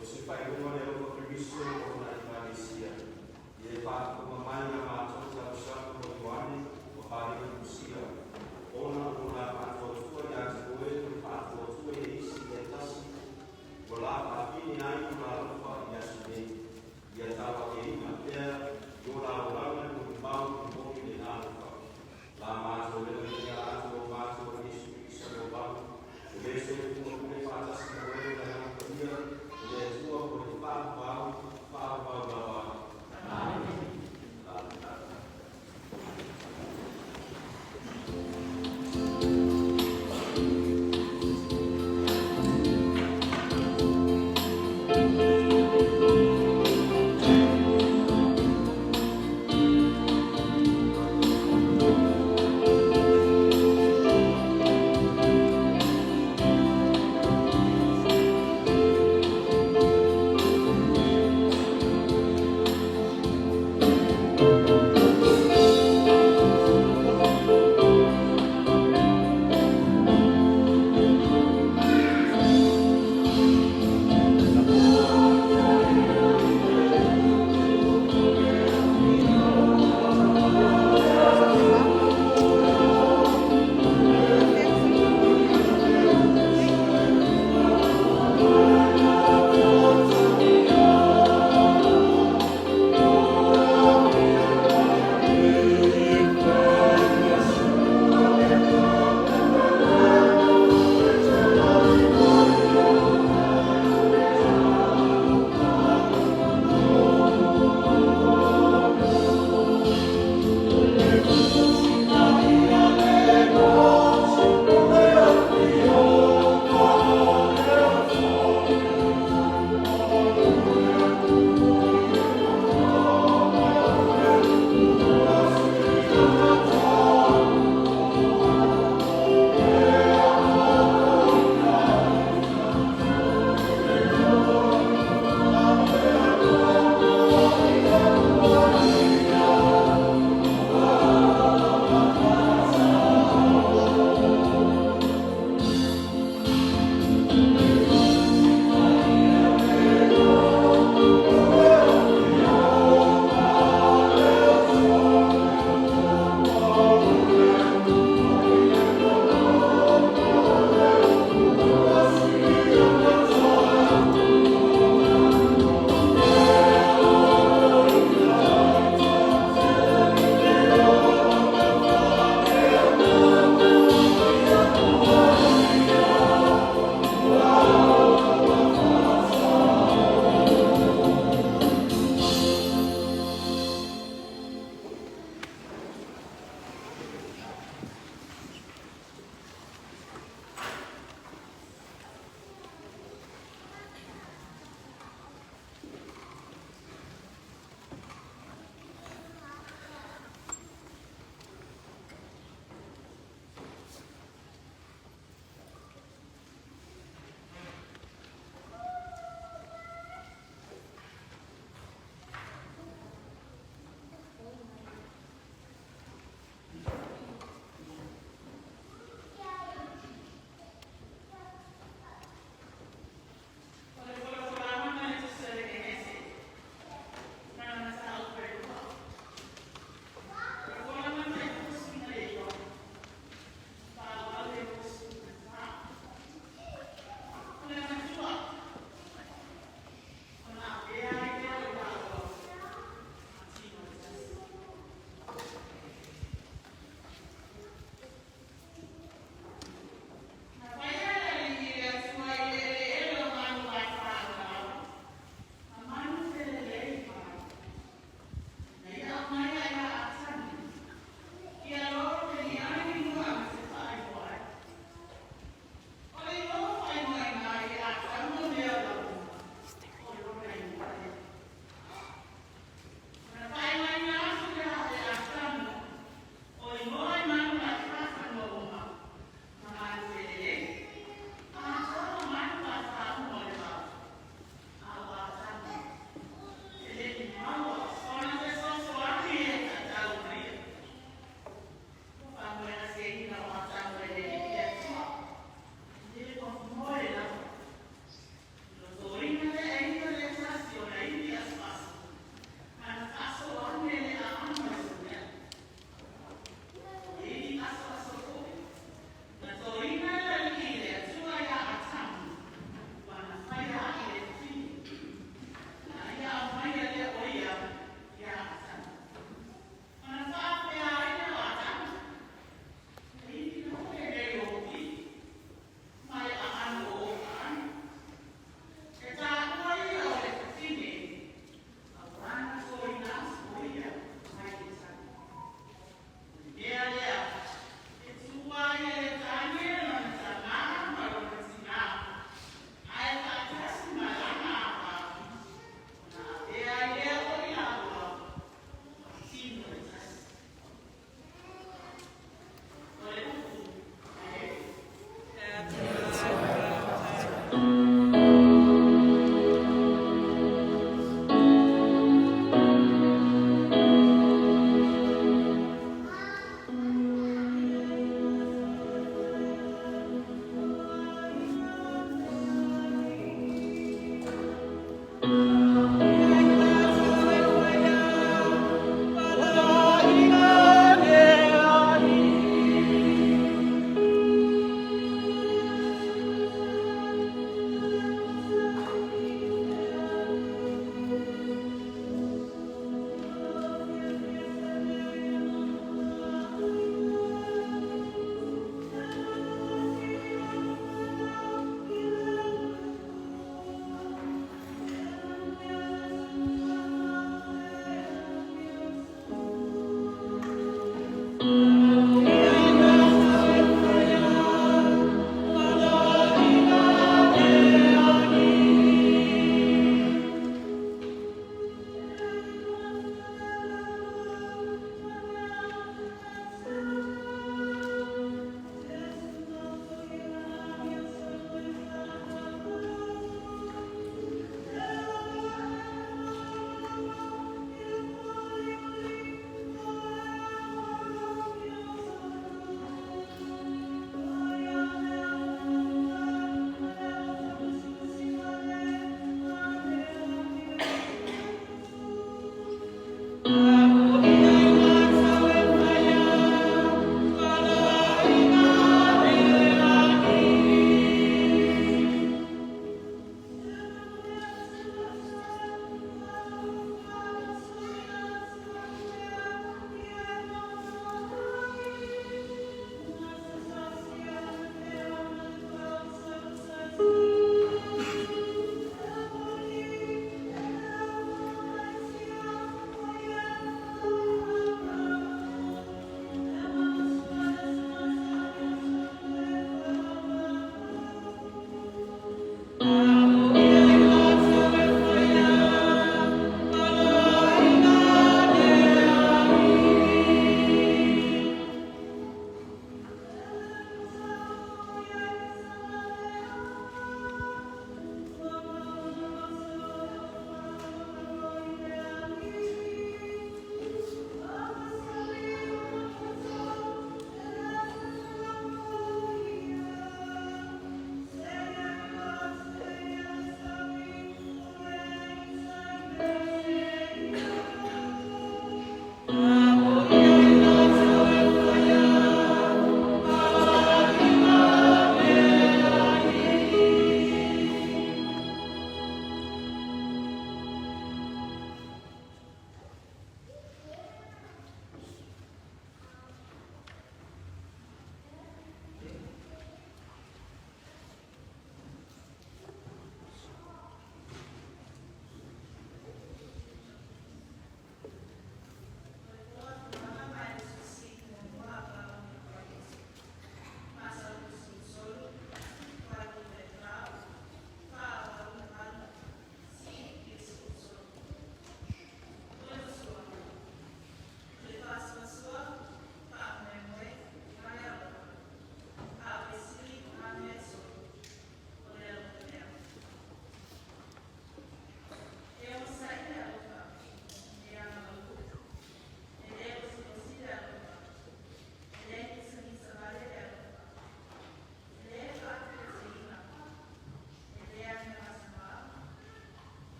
o se fai uma le o permisso o na Indonesia. E fa como mai na mato da usar o iguane o pari na Rusia. Ona una pato tua ya koe o pato tua e isi e tasi. Wala pa fini ai una alfa ya sune. Ya tawa e ina pea yo la orana no pau no de alfa. La mato le ya ato mato isu isa no pau. Le se ko ko fa tas ko le na dia le tua ko pa pa pa pa pa. Amen.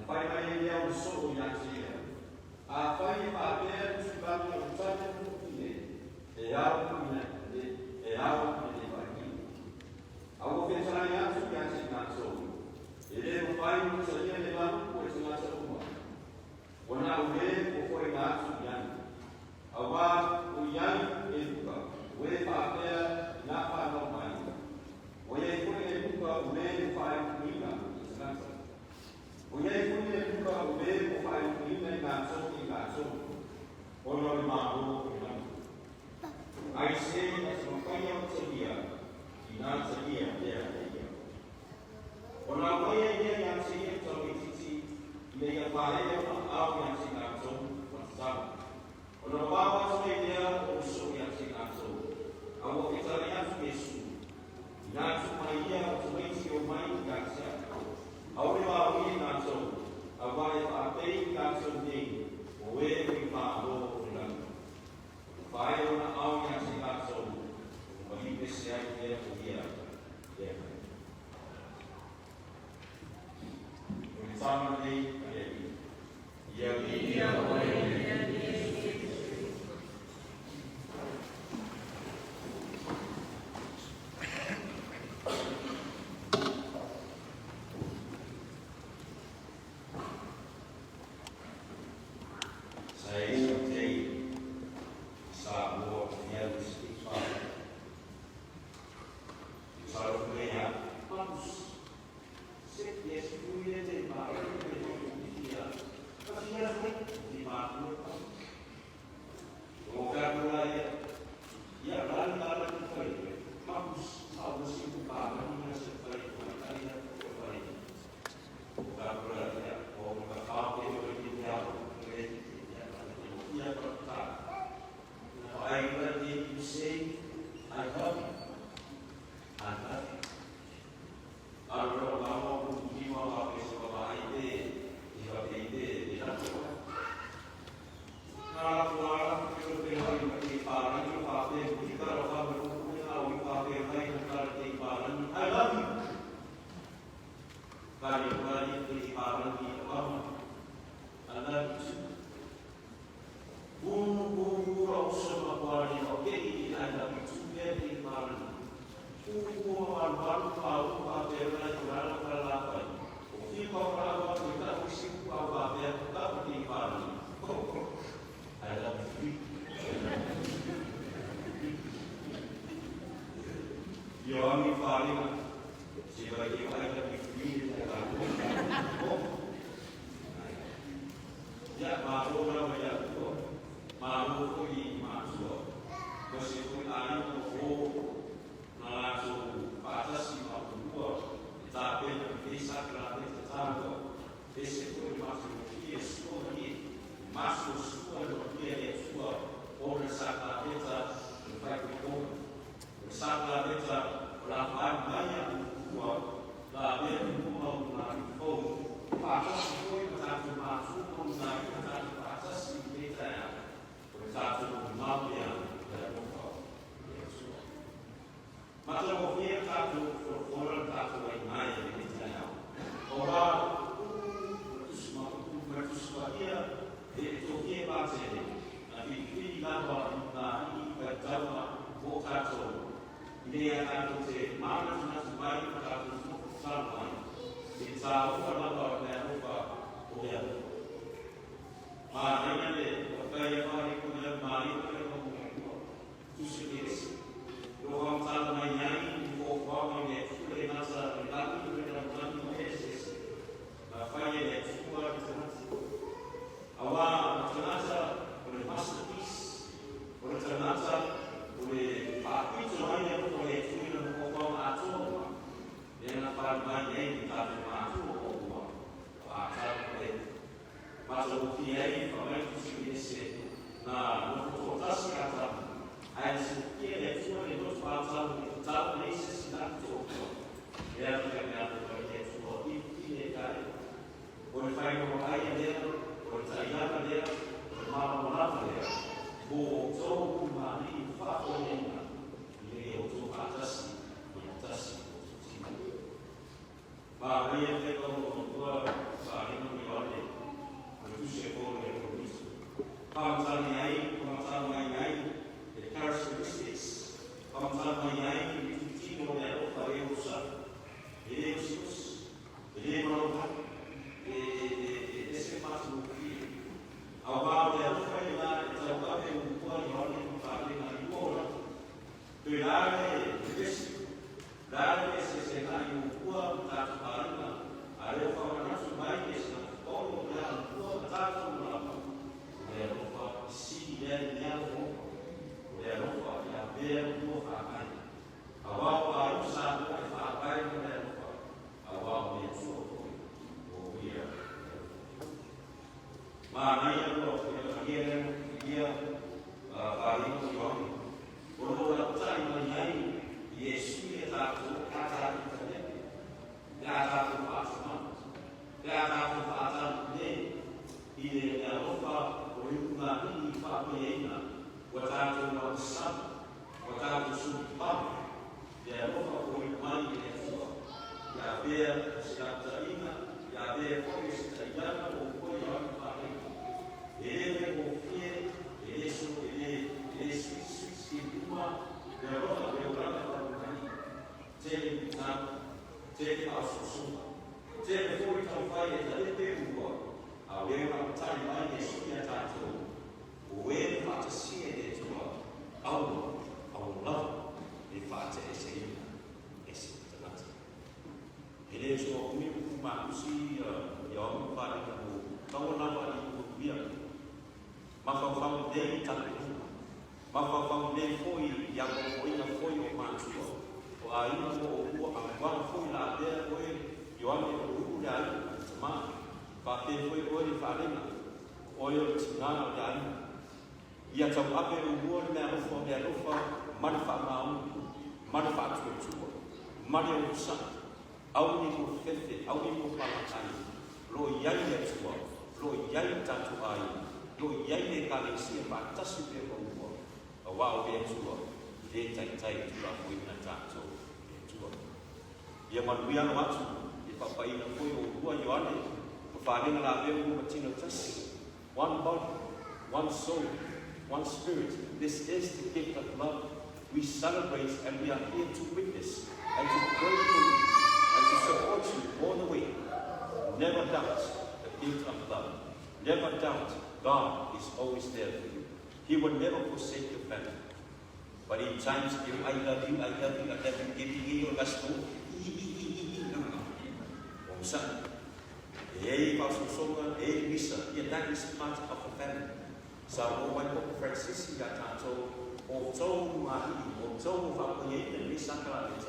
Fai mai ele ao sol e a tia. A fai papel se vai no chão e algo é algo de aqui. Algo pensar em algo que assim não sou. Ele não faz não seria levar por isso não sou. Quando o ver o foi lá subindo. Agora o yang educa. O papel na para mais. O yang foi educa o meio faz comida. O yang foi educa o meio faz comida na sua Ono le mahu ai se as makanya sedia ina sedia dia ona moya dia yang sedia so titi le ya pare ya au yang sing so whatsapp ona bawa so dia usu yang sing so au kita yang Yesu ina so maia so titi o mai kaksa au le bawa ni na so avai pa tei kaksa ni o e ki pa ho Pai ona au yang singkat so, bagi pesiai dia dia. Bersama ni yang dia boleh. Dia Awal dia foi lá, então vai ver um pano, olha que está ali na bola. Tu lá esse cenário, o pano está parando. Aí eu falo, nosso pai, esse pano, o pano está parando. Eu falo, se é nela, eu falo, já veio o rapaz. Awal baru satu apa yang mereka awal mensuruh dia. Mana yang dia bagi orang. Kalau orang cari menyai Yesus dia tak kata kita, kata pasal, kata pasal ni dia lupa orang ini apa yang waktu masak, waktu sumpah. Ya lupa kuiman Yesus. Ya biar siap terima, ya biar kau sejajar untuk yang paling. Ini mungkin Yesus semua. Ya lupa orang orang jadi jadi asal. Jadi kau itu faham jadi terbuka. Awak orang cari mana Yesus yang tahu. Awak macam siapa dia cuma. Allah. Fate esse tanto. Ele só comigo com uma coisa, eu falo com tão na hora do dia. Mas falo dele também. Mas falo dele foi o macho. Aí agora foi lá dele foi eu amo o lugar, mas porque foi hoje farina. Olha tinha ali. E a tua ape o mundo na rufa manfaat tua, mana usaha, awak ni berfefe, awak ni berpalatan, lo yai tua, lo yai tatu air, lo yai kalisi batas itu berubah, awak dia tua, dia cai tua, bukan tatu, tua. Ia manusia waktu, di papai nak kau dua Yohane, paling lah dia bercina kasih, one body, one soul, one spirit. This is the gift of love. We celebrate and we are here to witness and to pray for you and to support you all the way. Never doubt the gift of love. Never doubt God is always there for you. He will never forsake your family. But in times if I love you, giving you a gospel. Son, that is part of the family. So when Pope Francis got told Otong mari, otong fakulnya ini sakral itu.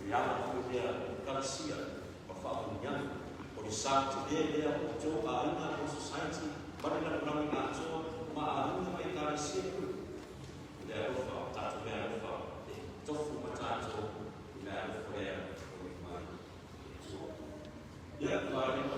Yang dia kasihan, fakulnya. Polisak dia otong aina society. Pada orang ngaco, maarunya mereka siapa? Dia lupa, tak lupa. Tofu macam tu, dia lupa dia. Ya, kalau ini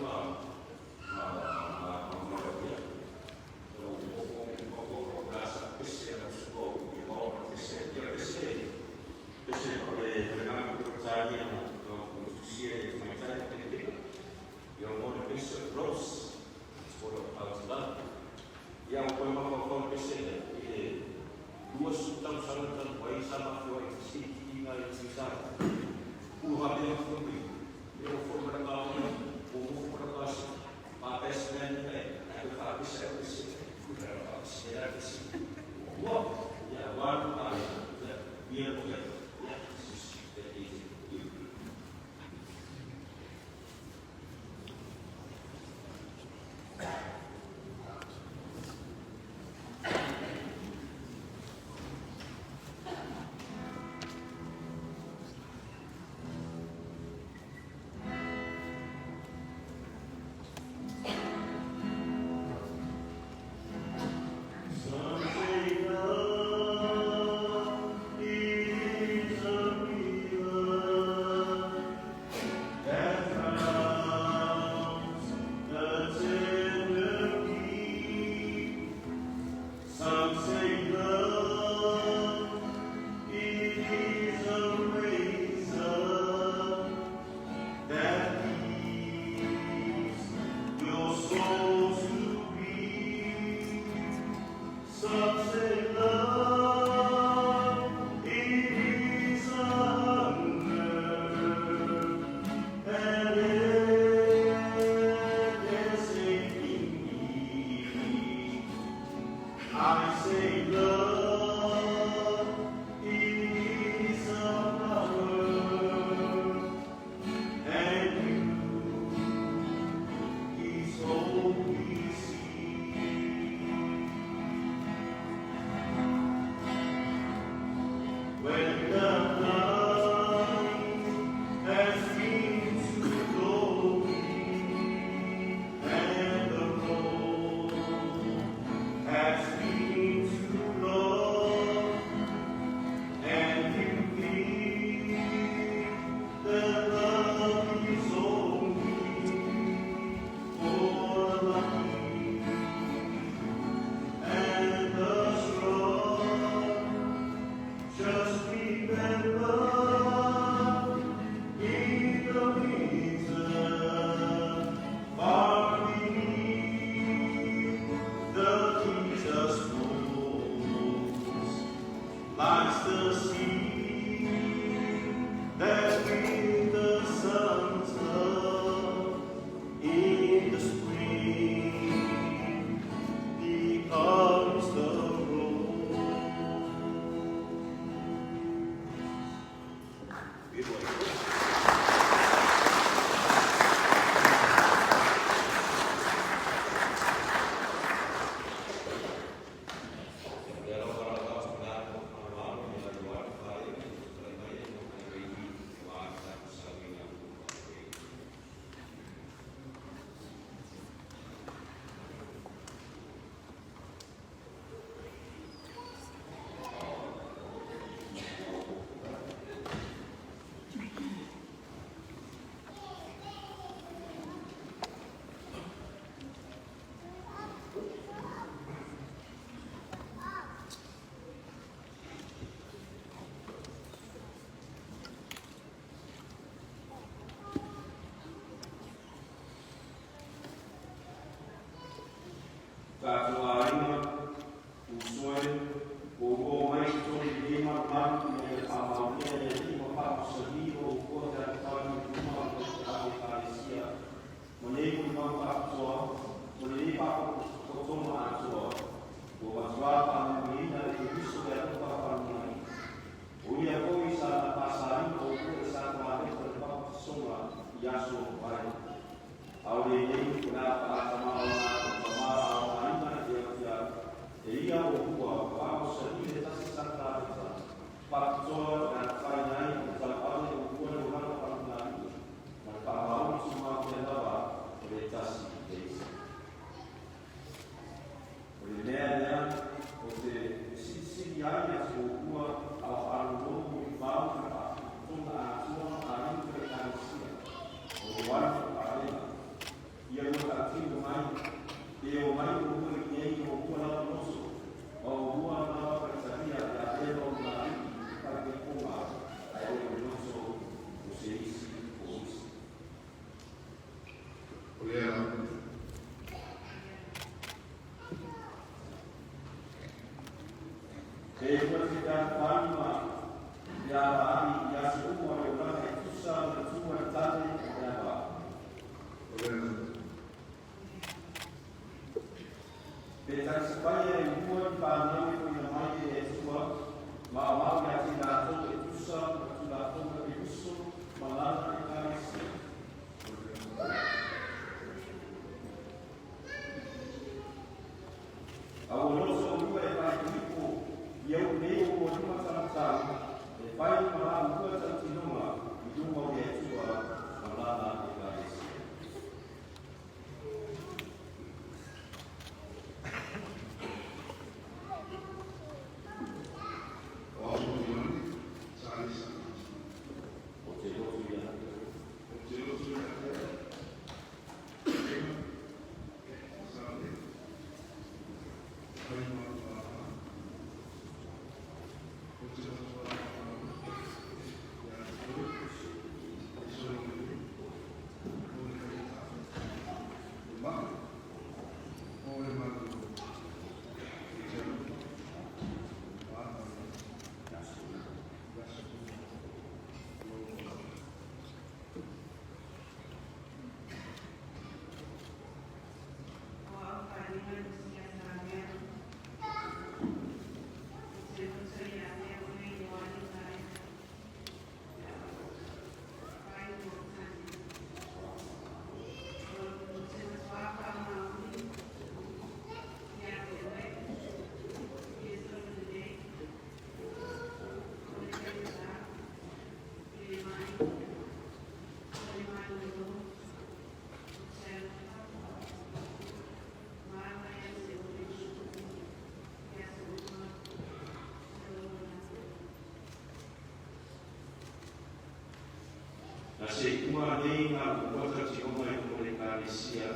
Se kuma nei ngā kuata tionga i kore kāresia,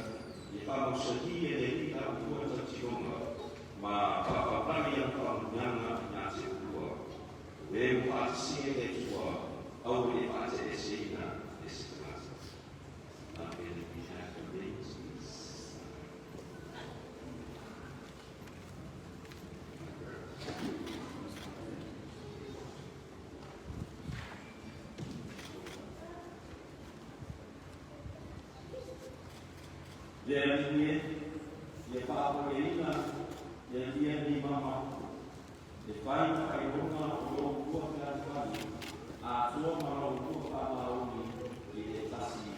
i whamausaki e le i ngā kuata tionga, ma whapapani a whamunanga i ngā te kua. Me whaatasi e le tua, au e whaate e se ina e se kāta. Amen. We have the names. There is ye papa ina ye dia ni mama e fai kai roma o ko ka fai a so ma o ko pa ma o ni e tasi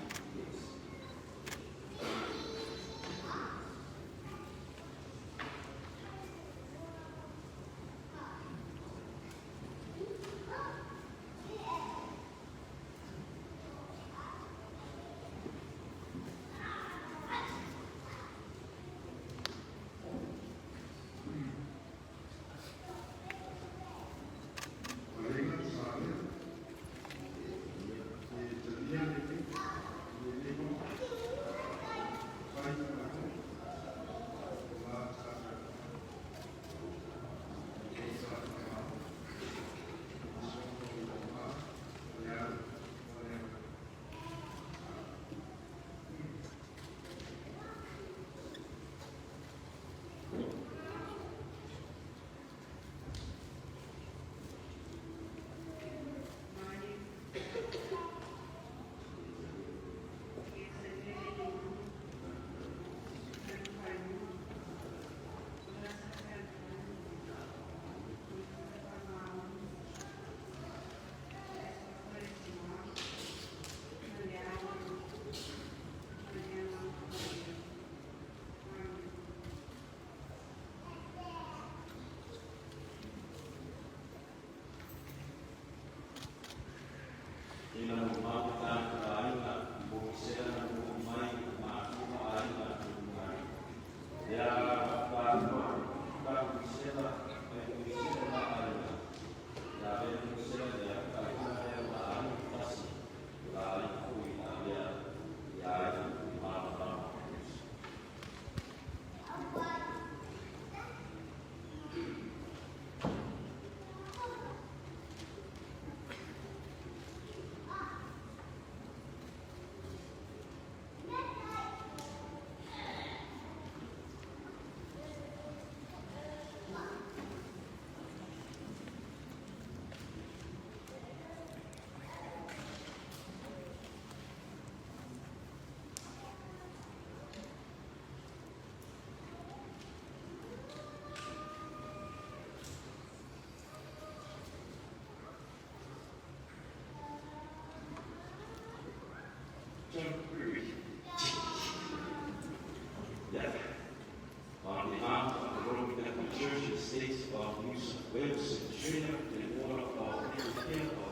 will strengthen the order of our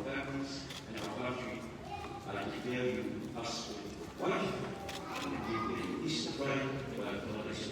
families and our country. I declare you us with wife and give the Easter prayer by donation.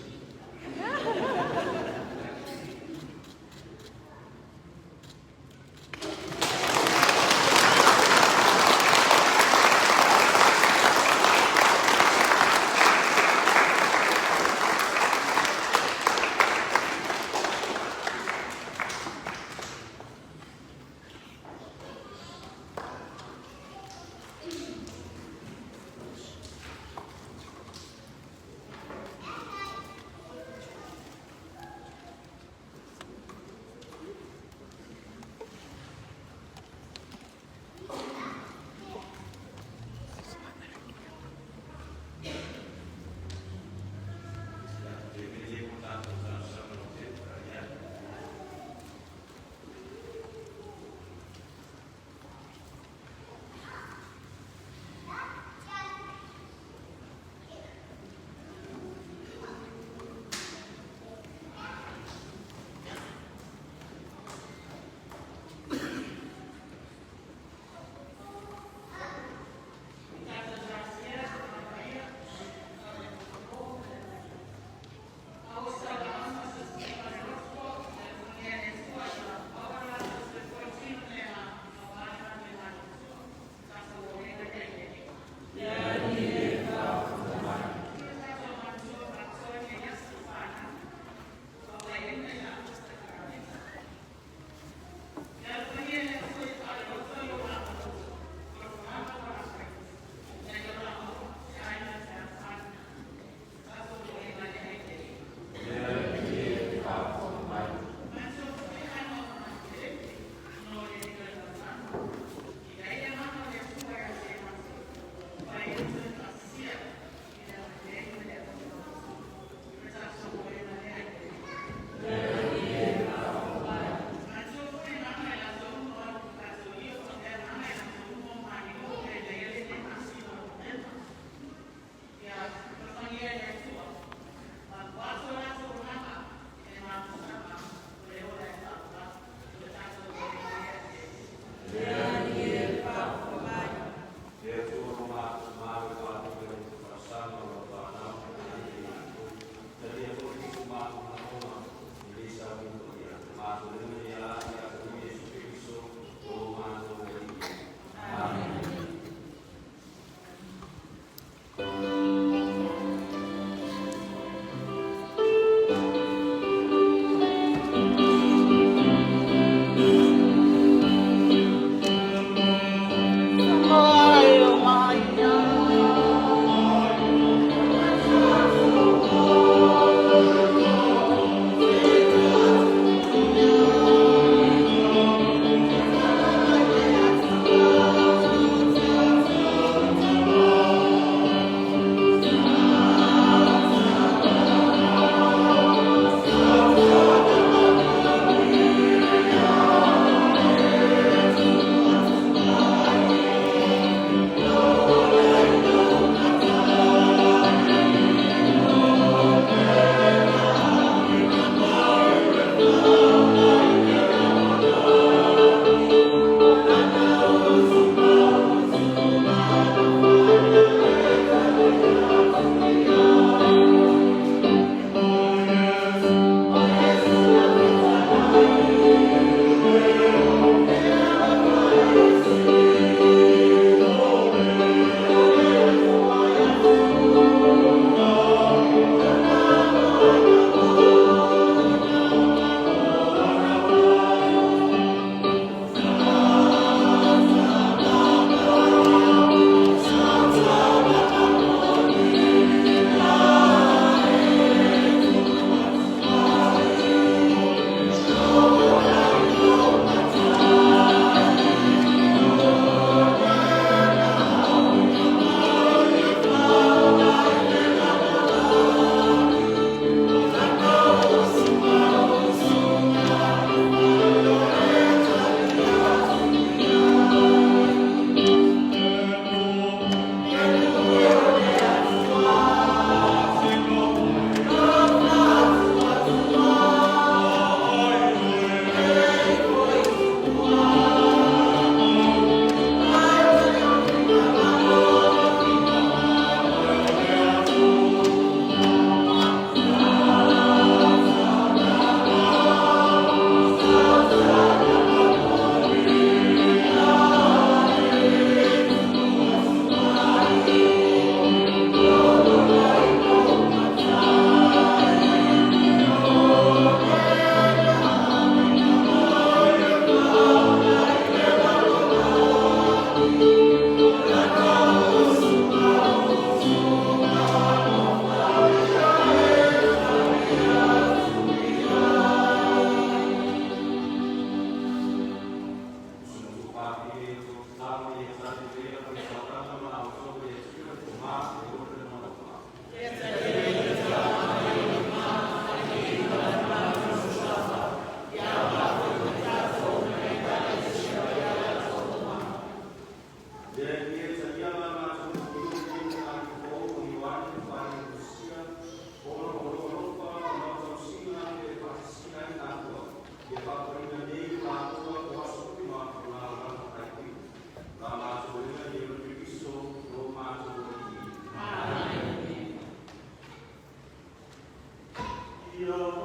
Nah,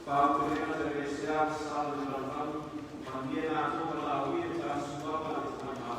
Pauperena de Resear, Salve de Lavado, también a toda la vida, a su papá, a la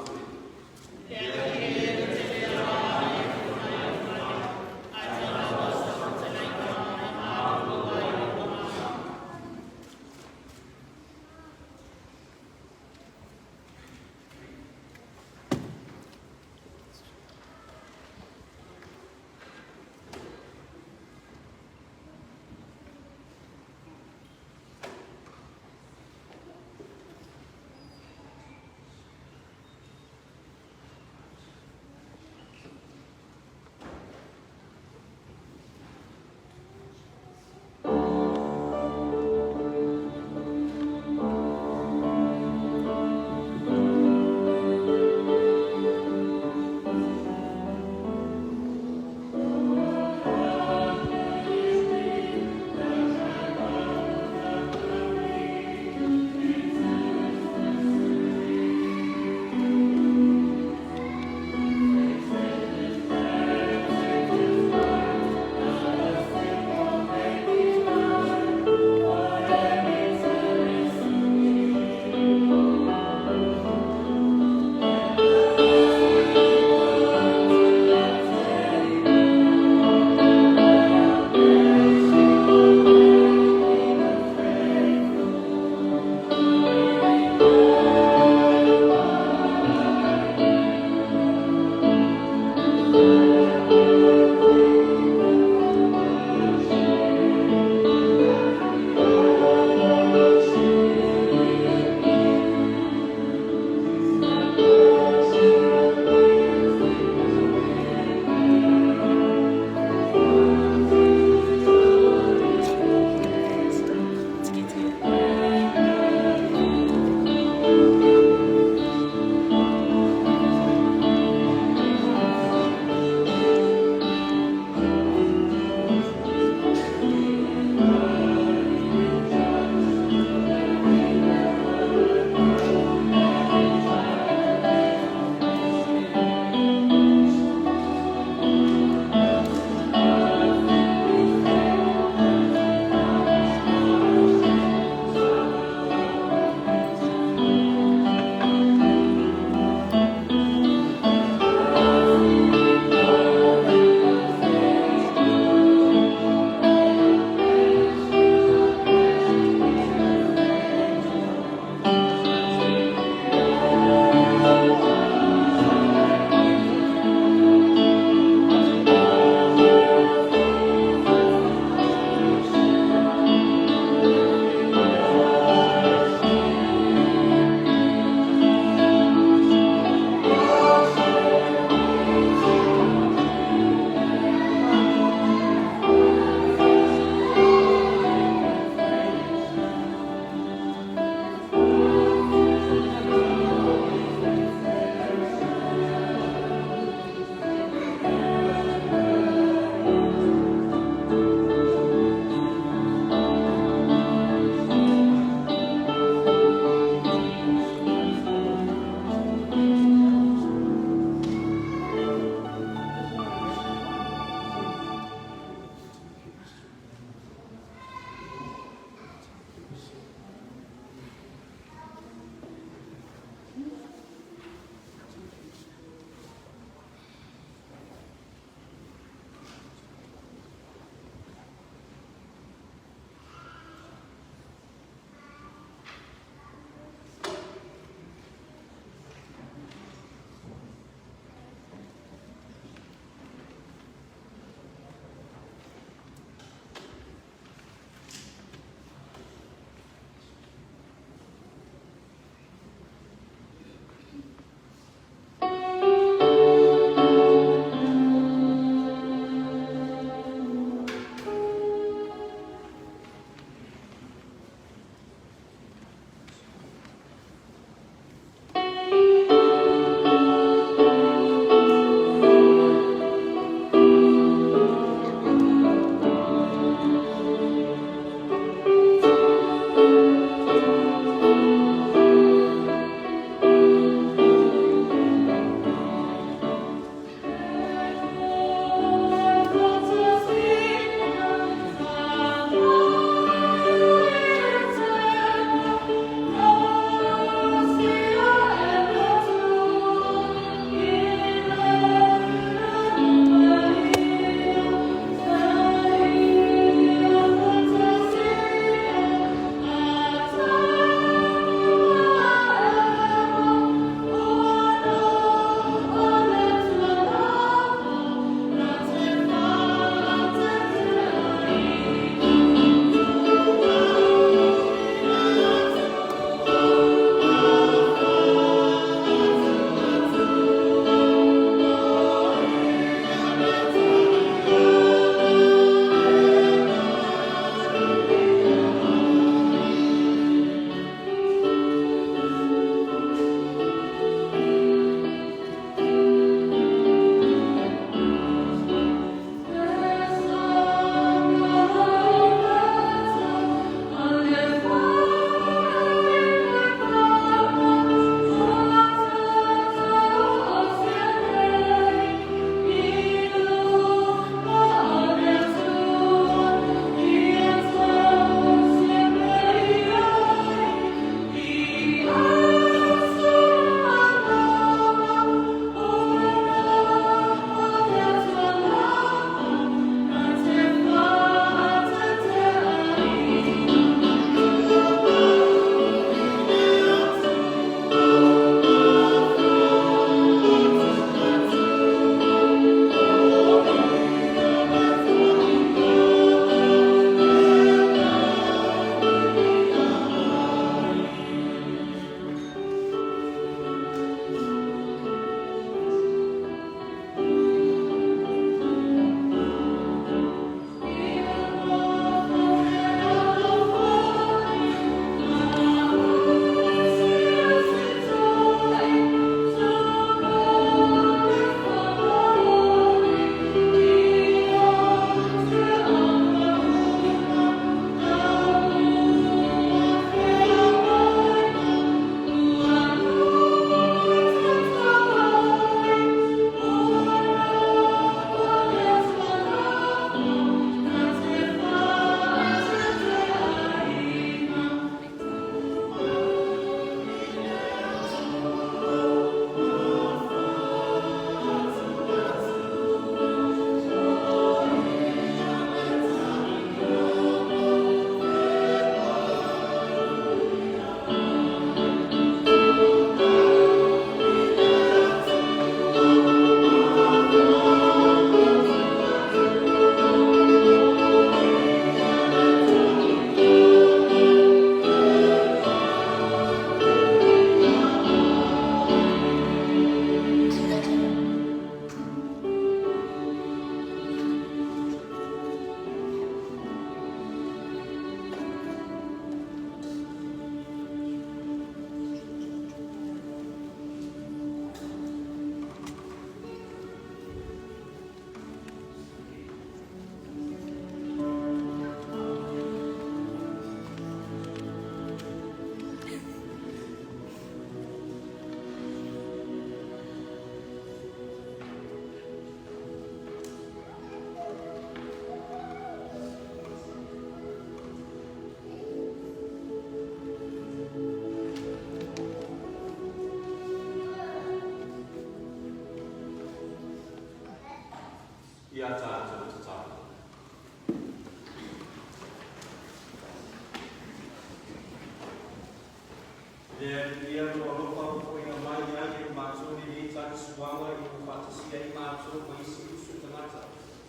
ia no alofa ko ia mai ai e mātou ni tāki suanga i o whatasia i mātou ko isi usu tangata.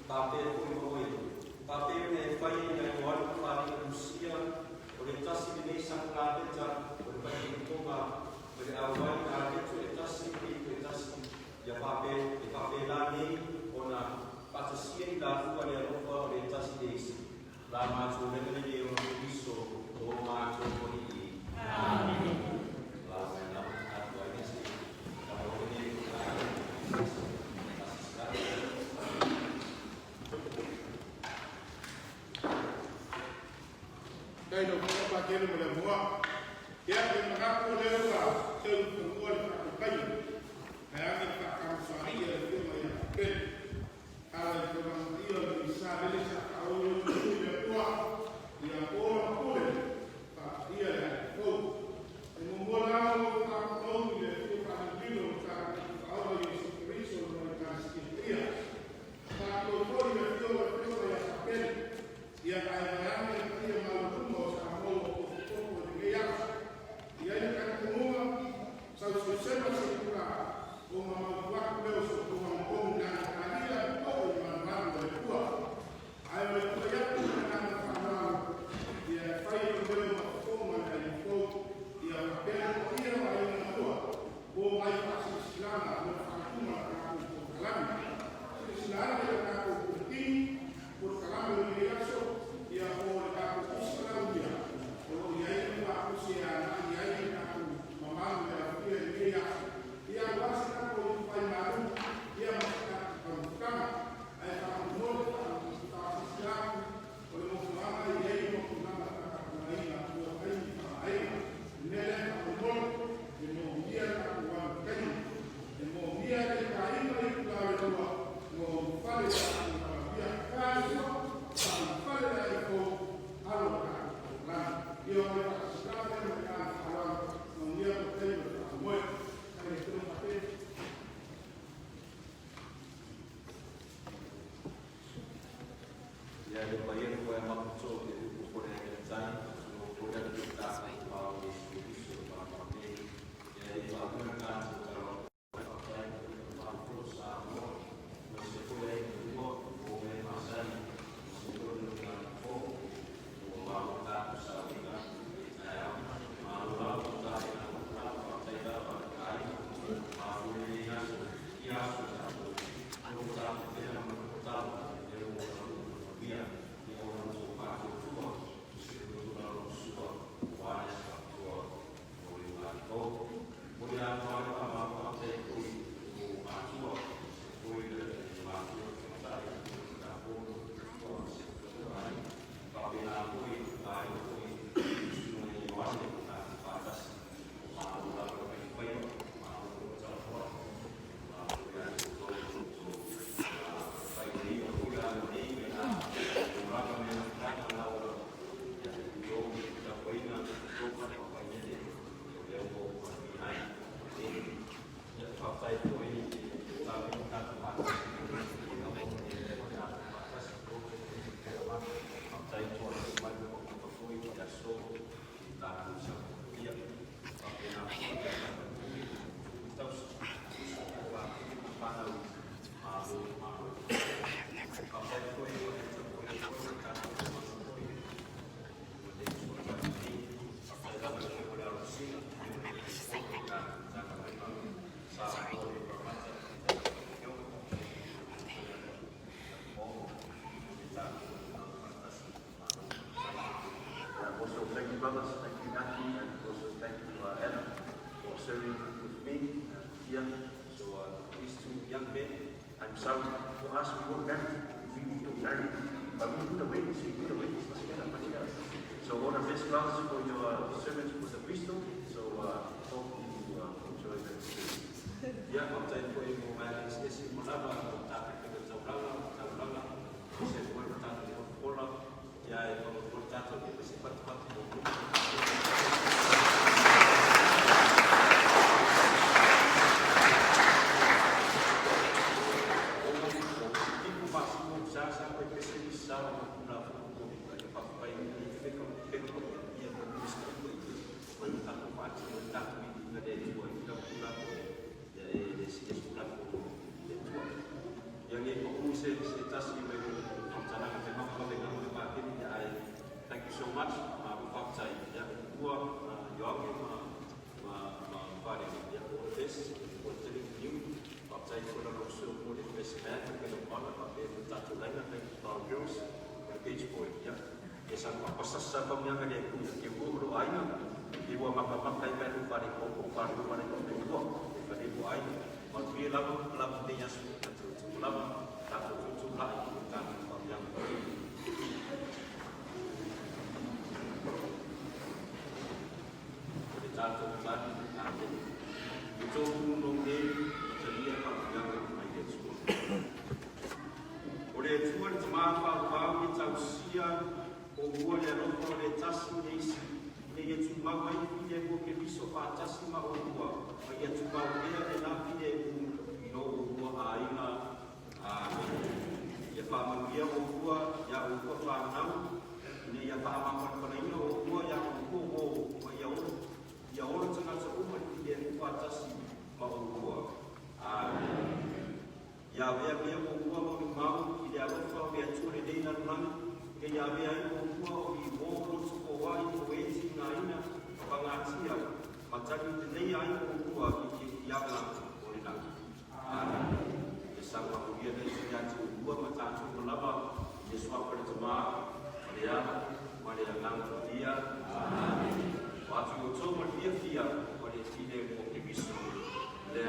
Pāpea ko i moe. Pāpea me e whai i ngai moari ko whāri na musia o le tasi ni nei sang ngā peta o le whai i tonga o le awai ngā retu e tasi ki e tasi ia pāpea la nei o na whatasia i la fua le alofa o le tasi ni isi. La mātou le ni o na iso o mātou ko i. Amen. Đây là một cái kia là một mua, kia là các cô đây là chơi cùng mua là một cái gì, hay là những cái ਕੰਮ xóa đi là cái mà bên, hay là cái mà đi là đi xa bên đi xa, ao đi là qua, đi là cô lên, và đi là cô, thì một mua nào làm đâu thì là cái mà đi là cái ao là những cái gì rồi cái gì kia, và cô thì là cái là bên, đi là cái mà brothers, thank you Matthew, and also thank you Anna for serving with me here. So these two young men, I'm sorry for us, we weren't married, we got married, but we put away this, So all the best brothers for your servants with the priesthood, so hope you enjoy that experience. Ya, waktu itu ibu main sesi menambah tapi kita tahu saya buat tentang di pola ya kalau berjatuh di sifat our girls, the beach boy, yeah. Yes, I'm a pasasa from young and you go to Aina. You are Maka and Fari Coco, Fari, if I did Aina. But we love the yes, to love that to like from young. The tato plan and you don't know game to be a young I get school. Ore tuan tamafa wau tausia o ua le roko le tasi neisi ne ia tu mau mai fide ko ke biso pa tasi ma o ua ma ia tu mau ea e na fide no o ua aina a ia pa mangia o ua ia o ua pa nau ne ia pa ma pa ina o ua ia o o ma ia o tanga sa uma fide pa tasi ma o ua a ya vea o ua mo mau ki dia rofa vea tūre deina runanga ke ya vea o ua o i wōro tuko wai o eti ngā ina whangatia mataki te nei ai o ua ki ianga o le nanga. E sawa o ia nei te atu o ua matatu o lava e swapare te maa o le ana ma le ananga o dia. O atu o tō ma fia fia o le tine o ke miso le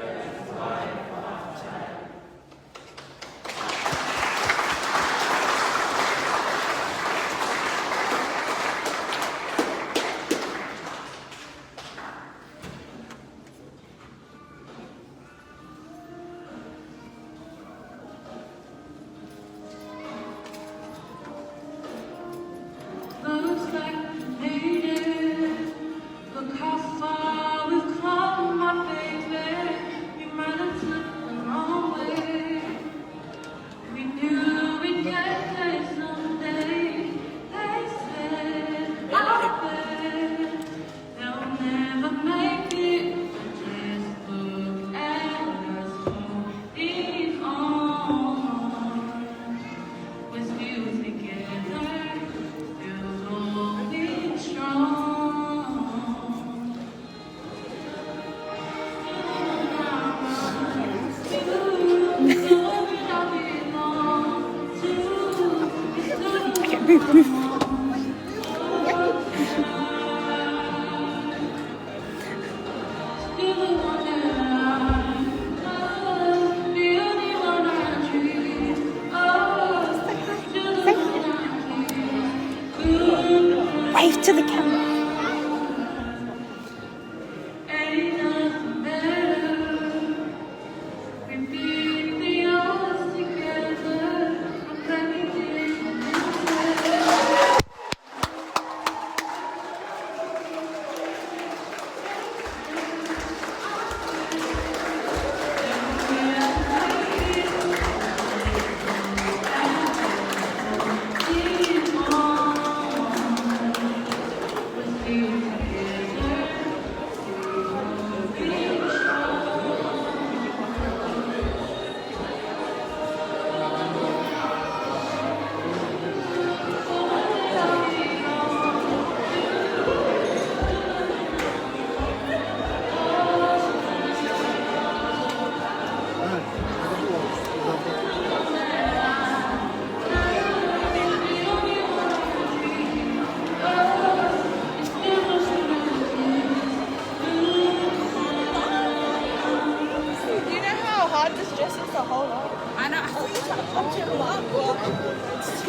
Wave to the camera.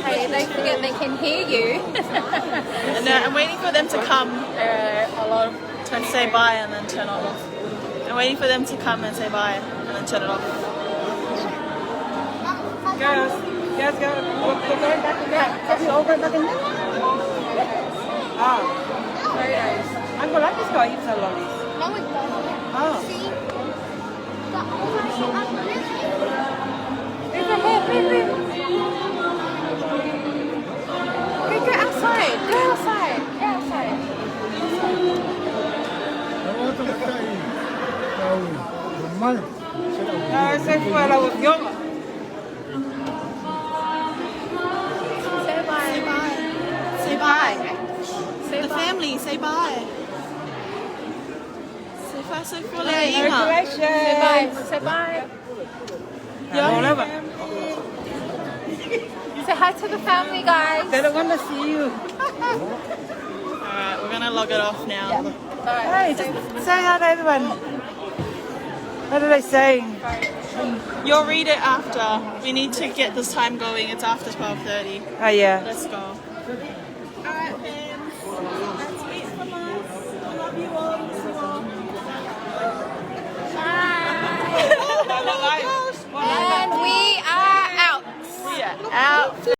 Hey, they forget they can hear you. And I'm waiting for them to come and say bye and then turn it off. I'm waiting for them to come and say bye and then turn it off. Girls, go. We're going back in there. Have you all going back in there? Very nice. Uncle Lucky's got heaps of lollies. No, it doesn't. Oh. See? Over here, baby. Go outside. Go outside. Go outside. Ese fue la opción. Say bye. Say bye. The family, say bye. Say bye. Say bye. Say bye. Yeah. Say Say hi to the family, guys. They don't want to see you. Alright, we're gonna log it off now. Hey, just say hi to everyone. What are they saying? You'll read it after. We need to get this time going. It's after 12:30. Oh yeah. Let's go. Alright, then.